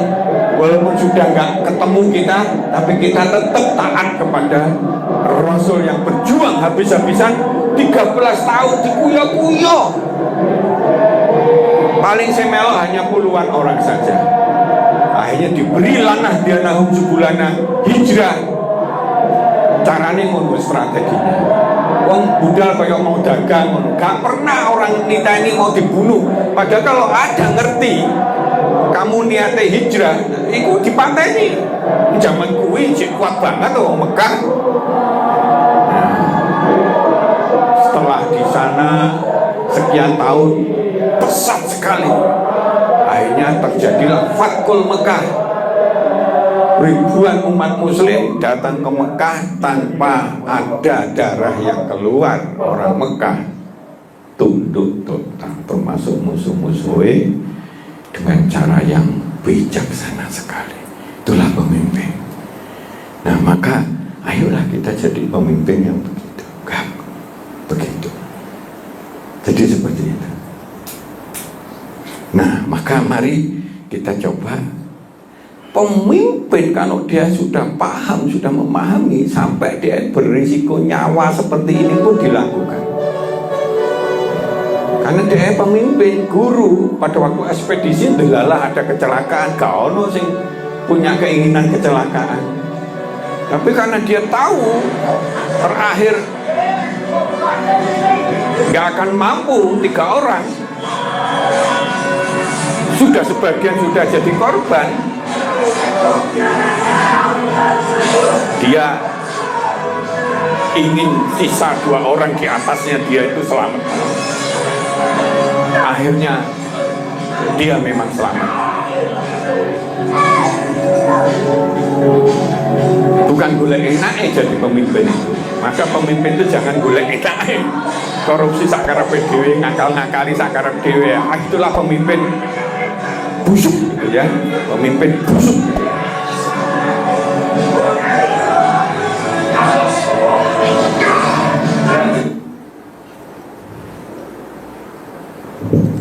walaupun sudah nggak ketemu kita, tapi kita tetap taat kepada Rasul yang berjuang habis-habisan 13 tahun dikuyo-kuyo. Paling semelo hanya puluhan orang saja. Akhirnya diberi lanah dia nahum sebulana hijrah. Caranya ngono strateginya. Wong budal kaya mau dagang, gak pernah orang nita ini mau dibunuh. Padahal kalau ada ngerti kamu niatnya hijrah, itu dipateni. Zaman kuwi kuat banget wong Mekah. Setelah di sana sekian tahun pesat sekali. Akhirnya terjadilah Fatkul Mekah. Ribuan umat muslim datang ke Mekah tanpa ada darah yang keluar. Orang Mekah tunduk total, termasuk musuh-musuhnya, dengan cara yang bijaksana sekali. Itulah pemimpin. Nah maka ayolah kita jadi pemimpin yang begitu. Gak begitu. Jadi seperti itu. Nah maka mari kita coba. Pemimpin kalau dia sudah paham, sudah memahami, sampai dia berisiko nyawa seperti ini pun dilakukan. Karena dia pemimpin, guru. Pada waktu ekspedisi delalah ada kecelakaan, gak ono sing punya keinginan kecelakaan. Tapi karena dia tahu terakhir gak akan mampu 3 orang, sudah sebagian sudah jadi korban, dia ingin sisa 2 orang di atasnya dia itu selamat. Akhirnya dia memang selamat. Bukan golek enake jadi pemimpin itu. Maka pemimpin itu jangan golek enake. Korupsi sakarepe dhewe, ngakal-ngakali sakarepe dhewe. Itulah pemimpin busuk gitu ya. Pemimpin busuk.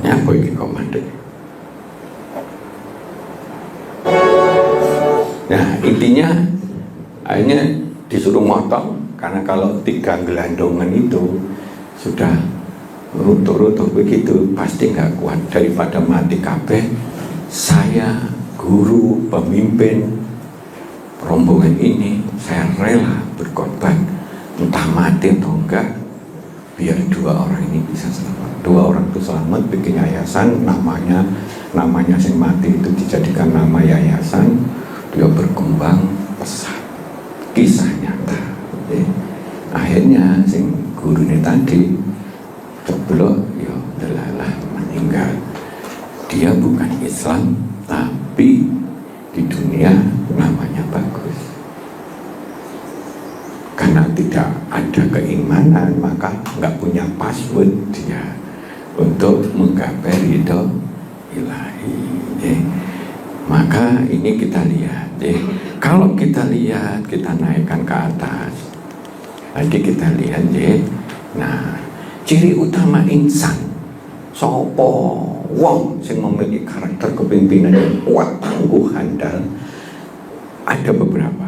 Apa ini komandan? Nah intinya akhirnya disuruh motong, karena kalau 3 gelandongan itu sudah runtuh-runtuh begitu pasti nggak kuat. Daripada mati kabeh, saya guru pemimpin rombongan ini saya rela berkorban, entah mati atau enggak, biar 2 orang ini bisa selamat. 2 orang itu selamat, bikin yayasan, namanya sing mati itu dijadikan nama yayasan. Dia berkembang pesat, kisah nyata. Akhirnya sing guru ini tadi coblok ya delalah meninggal. Dia bukan Islam, tapi di dunia namanya bagus. Karena tidak ada keimanan, maka nggak punya password dia untuk menggapai ridho ilahi. Maka ini kita lihat, kalau kita lihat, kita naikkan ke atas. Lagi kita lihat, nah ciri utama insan, sopo wong yang memiliki karakter kepemimpinan yang kuat, tangguh, handal, ada beberapa.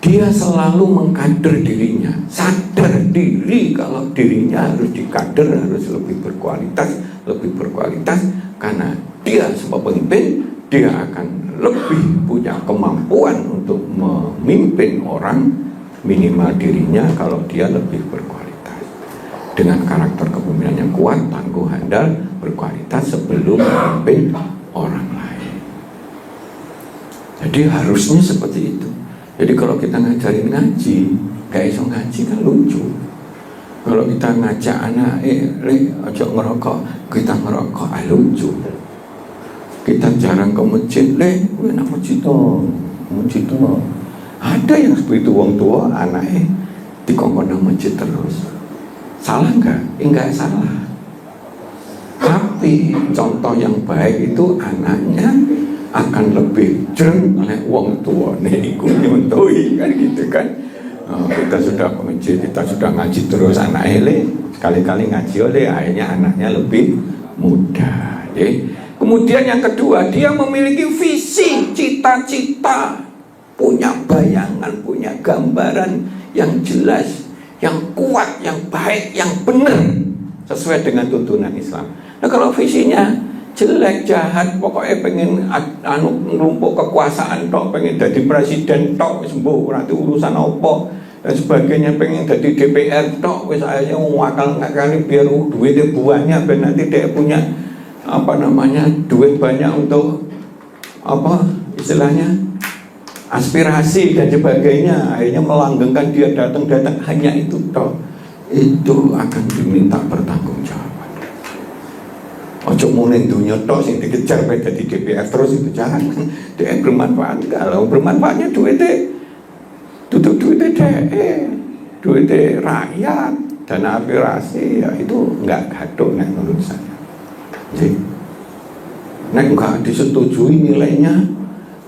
Dia selalu mengkader dirinya, sadar diri kalau dirinya harus dikader, harus lebih berkualitas, karena dia sebagai pemimpin, dia akan lebih punya kemampuan untuk memimpin orang, minimal dirinya kalau dia lebih berkualitas. Dengan karakter kepemimpinan yang kuat, tangguh, handal, berkualitas sebelum memimpin orang lain. Jadi harusnya seperti itu. Jadi kalau kita ngajarin ngaji, gak iso ngaji kan lucu. Kalau kita ngajak anak, ojo ngerokok, kita ngerokok, lucu. Kita jarang ke masjid, enak masjid toh. Ada yang seperti itu, wong tua anaknya dikongkon nang masjid terus. Salah enggak? Enggak salah. Tapi contoh yang baik itu anaknya akan lebih jeng oleh wong tua nih ikut nyuntui kan gitu kan. Kita sudah ke masjid, kita sudah ngaji terus anaknya sekali-kali ngaji oleh akhirnya anaknya lebih muda. Kemudian yang kedua, dia memiliki visi, cita-cita, punya bayangan, punya gambaran yang jelas, yang kuat, yang baik, yang benar sesuai dengan tuntunan Islam. Nah kalau visinya jelek, jahat, pokoknya pengen ngelumpuk kekuasaan tok, pengen jadi presiden tok, sembuh nanti urusan apa dan sebagainya, pengen jadi DPR tok, wis akhirnya ngakal-ngakali biar duitnya banyak, biar nanti dia punya duit banyak untuk istilahnya aspirasi dan sebagainya, akhirnya melanggengkan dia datang hanya itu tok, itu akan diminta pertanggungjawaban. Ojo muni dunia tok sing dikejar bae dadi DPR terus, itu jangan. Dia bermanfaat, kalau bermanfaatnya duitnya duitnya rakyat dan aspirasi, ya itu enggak gaduh menurut saya. Jadi, enggak disetujui nilainya,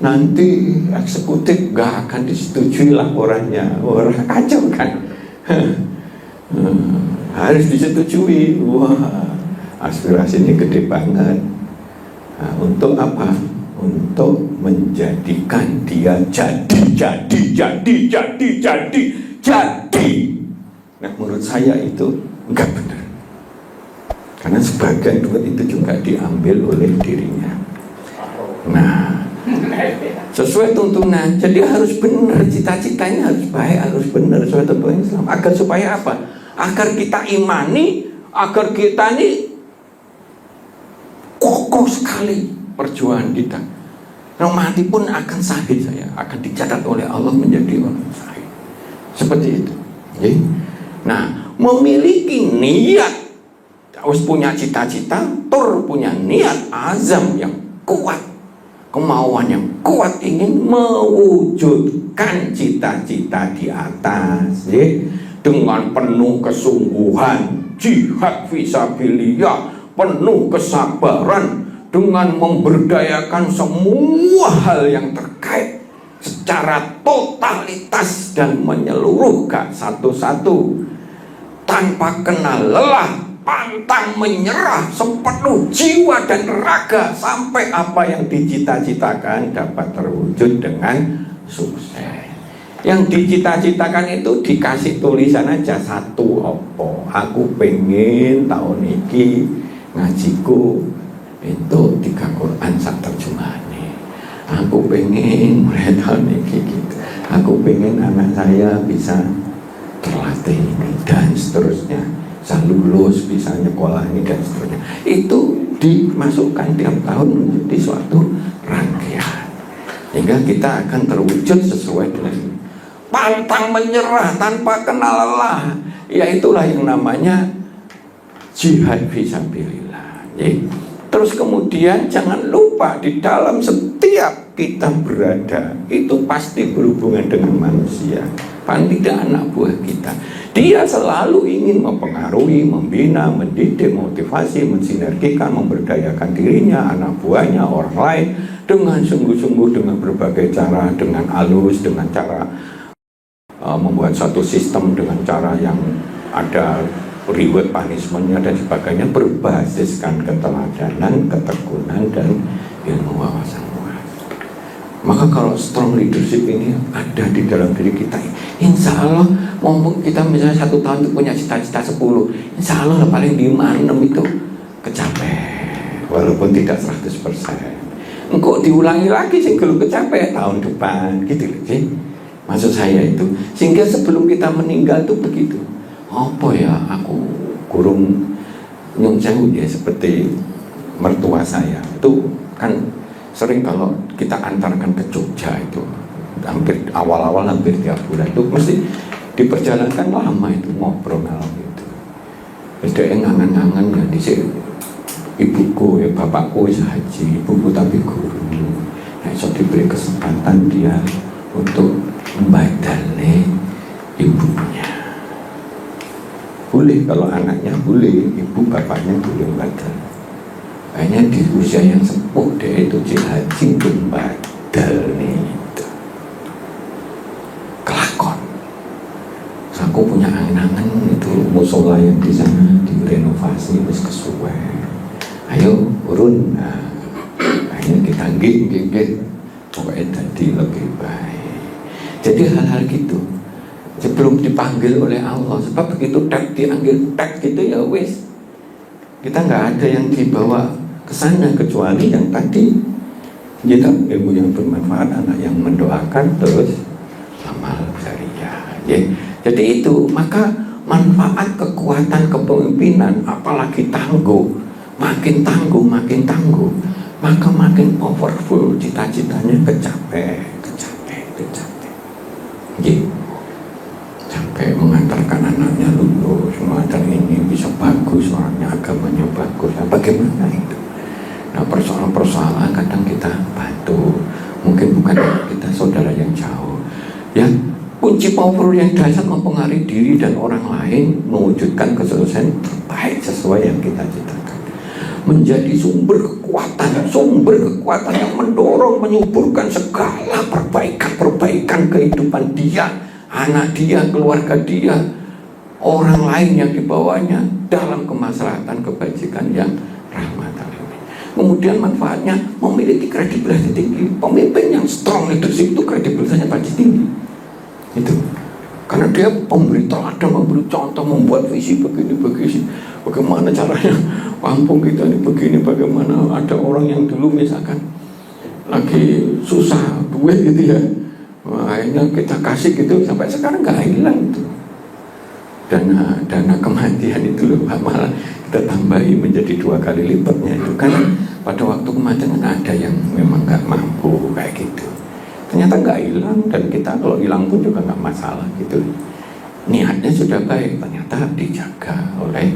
nanti eksekutif enggak akan disetujui laporannya. Wah, kacau kan. Harus disetujui. Wah, aspirasi ini gede banget. Nah, untuk apa? Untuk menjadikan dia jadi. Nah, menurut saya itu enggak benar. Karena sebagian duit itu juga diambil oleh dirinya. Nah, sesuai tuntunan, jadi harus benar, cita-citanya harus baik, harus benar sesuai tuntunan Islam. Agar supaya apa? Agar kita imani, agar kita ini kokoh sekali perjuangan kita. Nah, mati pun akan sahid saya, akan dicatat oleh Allah menjadi orang sahid. Seperti itu. Jadi, nah, memiliki niat, harus punya cita-cita, punya niat azam yang kuat, kemauan yang kuat ingin mewujudkan cita-cita di atas, dengan penuh kesungguhan, jihad fisabilillah, penuh kesabaran, dengan memberdayakan semua hal yang terkait secara totalitas dan menyeluruh, gak satu-satu, tanpa kenal lelah, pantang menyerah sepenuh jiwa dan raga sampai apa yang dicita-citakan dapat terwujud dengan sukses. Yang dicita-citakan itu dikasih tulisan aja satu opo. Aku pengen tahun ini ngajiku itu 3 Quran sak terjemahane. Aku pengen mulai tahun ini gitu. Aku pengen anak saya bisa terlatih ini dan seterusnya, bisa lulus, bisa nyekolah ini dan seterusnya. Itu dimasukkan tiap tahun menjadi suatu rangkaian, hingga kita akan terwujud sesuai dengan pantang menyerah tanpa kenal lelah. Ya itulah yang namanya jihad fisabilillah. Terus kemudian jangan lupa di dalam setiap kita berada itu pasti berhubungan dengan manusia, paling tidak anak buah kita. Dia selalu ingin mempengaruhi, membina, mendidik, motivasi, mensinergikan, memberdayakan dirinya, anak buahnya, orang lain dengan sungguh-sungguh, dengan berbagai cara, dengan halus, dengan cara membuat satu sistem dengan cara yang ada reward punishment-nya dan sebagainya, berbasiskan keteladanan, ketekunan dan ilmu wawasan luas. Maka kalau strong leadership ini ada di dalam diri kita, insya Allah, maupun kita misalnya 1 tahun itu punya cita-cita 10, insya Allah paling 5-6 itu kecapai, walaupun tidak 100%. Engkau diulangi lagi sih kalau kecapai tahun depan, gitu loh sih. Maksud saya itu, sehingga sebelum kita meninggal itu begitu. Apa ya, aku kurung nyun sewu ya, seperti mertua saya itu kan sering kalau kita antarkan ke Jogja itu hampir awal-awal hampir tiap bulan itu mesti diperjalankan lama itu ngobrol malam itu. Terus dia ngangen-ngangen ya di sini ibuku ya bapakku wis haji, ibuku tapi guru. Nah, so diberi kesempatan dia untuk membadali ibunya. Boleh kalau anaknya boleh, ibu bapaknya boleh badal. Hanya di usia yang sepuh dia itu haji untuk badal nih itu. Kelakon. So, aku punya angan-angan itu musola yang di sana direnovasi terus kesuwen. Ayo urun, nah, akhirnya kita gigit pokoknya tadi lebih baik. Jadi hal-hal gitu sebelum dipanggil oleh Allah, sebab begitu diambil gitu ya wis, kita nggak ada yang dibawa ke sana kecuali yang tadi kita ilmu yang bermanfaat, anak yang mendoakan, terus amal jariah ya. Jadi itu maka manfaat kekuatan kepemimpinan apalagi tangguh, makin tangguh maka makin powerful, cita-citanya kecapai gitu. Sampai mengantarkan anaknya lulus, mengantar ini bisa bagus, orangnya agamanya bagus. Nah, bagaimana itu? Nah, persoalan-persoalan kadang kita bantu, mungkin bukan kita saudara yang jauh ya. Kunci power yang dasar mempengaruhi diri dan orang lain mewujudkan kesuksesan terbaik sesuai yang kita citakan, menjadi sumber kekuatan yang mendorong, menyuburkan segala perbaikan kehidupan dia, anak dia, keluarga dia, orang lain yang dibawanya dalam kemaslahatan kebajikan yang rahmatan. Kemudian manfaatnya memiliki kredibilitas tinggi. Pemimpin yang strong leadership itu kredibilitasnya pasti tinggi. Itu karena dia pemberi teladan, memberi contoh, membuat visi begini, bagaimana caranya kampung kita ini begini, bagaimana ada orang yang dulu misalkan lagi susah duit gitu ya, akhirnya kita kasih gitu sampai sekarang nggak hilang itu dana kematian itu loh, malah kita tambahi menjadi 2 kali lipatnya itu kan. Pada waktu kematian ada yang memang nggak mampu kayak gitu, ternyata nggak hilang, dan kita kalau hilang pun juga nggak masalah gitu. Niatnya sudah baik, ternyata dijaga oleh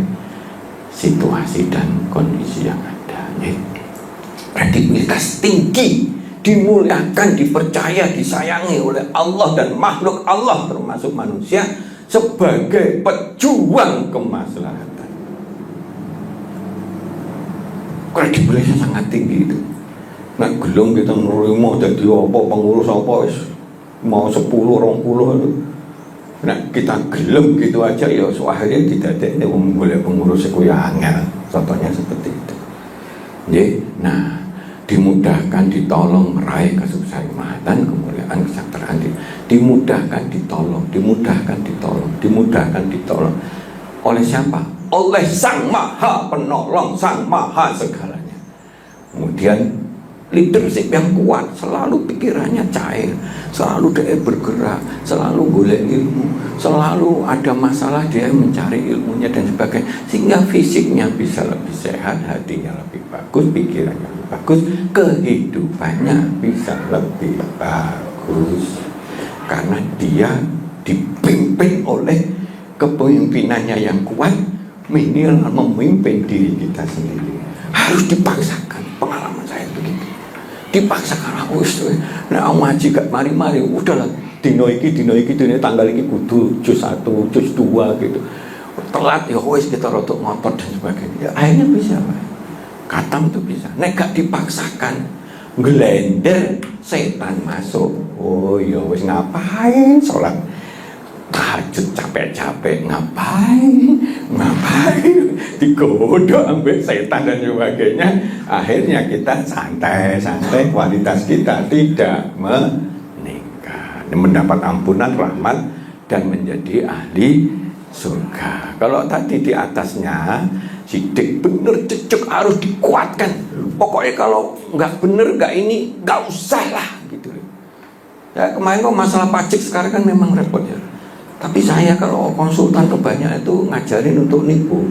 situasi dan kondisi yang ada. Kredibilitas tinggi, dimuliakan, dipercaya, disayangi oleh Allah dan makhluk Allah termasuk manusia sebagai pejuang kemaslahatan. Kredibilitasnya sangat tinggi itu. Nah, gelem kita nerima jadi apa pengurus apa mau 10 20 itu. Nah, kita gelem gitu aja ya akhirnya didadekne wong golek pengurus iku ya angel. Contohnya seperti itu. Nggih. Nah, dimudahkan, ditolong meraih kesuksesan, kemuliaan, kesejahteraan, dimudahkan, ditolong oleh siapa? Oleh Sang Maha Penolong, Sang Maha segalanya. Kemudian leadership yang kuat, selalu pikirannya cair, selalu dia bergerak, selalu golek ilmu, selalu ada masalah dia mencari ilmunya dan sebagainya, sehingga fisiknya bisa lebih sehat, hatinya lebih bagus, pikirannya lebih bagus, kehidupannya bisa lebih bagus, karena dia dipimpin oleh kepemimpinannya yang kuat, minimal memimpin diri kita sendiri. Harus dipaksakan, pengalaman saya begitu. Dipaksakan aku itu. Nah, ngaji gak mari-mari, udahlah dino iki tanggal iki kudu juz 1, juz 2 gitu. Telat ya wis kita rotok ngotot dan sebagainya. Ya, akhirnya bisa, Pak. Katam itu bisa. Nek gak dipaksakan, gelender setan masuk. Oh ya wis ngapain sholat tahajud capek-capek, ngapain digodok ambek setan dan sebagainya. Akhirnya kita santai, kualitas kita tidak meningkat, mendapat ampunan, rahmat, dan menjadi ahli surga. Kalau tadi di atasnya sidik bener cecek harus dikuatkan. Pokoknya kalau nggak bener, nggak ini, nggak usah lah gitu. Ya kemarin kok masalah pajak sekarang kan memang repot ya. Tapi saya kalau konsultan kebanyakan itu ngajarin untuk nipu.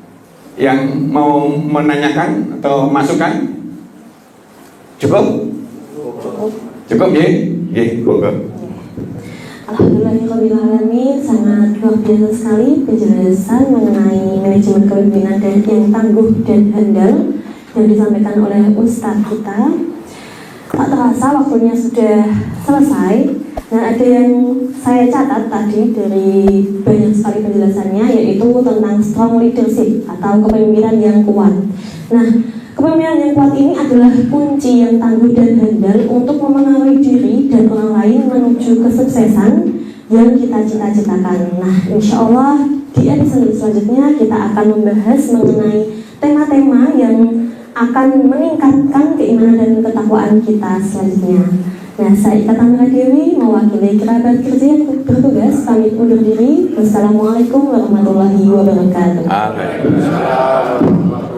Yang mau menanyakan atau masukan? Cukup? Cukup ya? Ya, Alhamdulillahirrahmanirrahim, sangat luar biasa sekali penjelasan mengenai manajemen kepemimpinan dan yang tangguh dan handal yang disampaikan oleh Ustadz kita. Tak terasa waktunya sudah selesai. Nah, ada yang saya catat tadi dari banyak sekali penjelasannya, yaitu tentang strong leadership atau kepemimpinan yang kuat. Nah, kepemimpinan yang kuat ini adalah kunci yang tangguh dan handal untuk memengaruhi diri dan orang lain menuju kesuksesan yang kita cita-citakan. Nah, insya Allah di episode selanjutnya kita akan membahas mengenai tema-tema yang akan meningkatkan keimanan dan ketakwaan kita selanjutnya. Nah, saya Ika Tamara Dewi mewakili kerabat kerja yang bertugas pamit undur diri. Wassalamualaikum warahmatullahi wabarakatuh. Waalaikumsalam.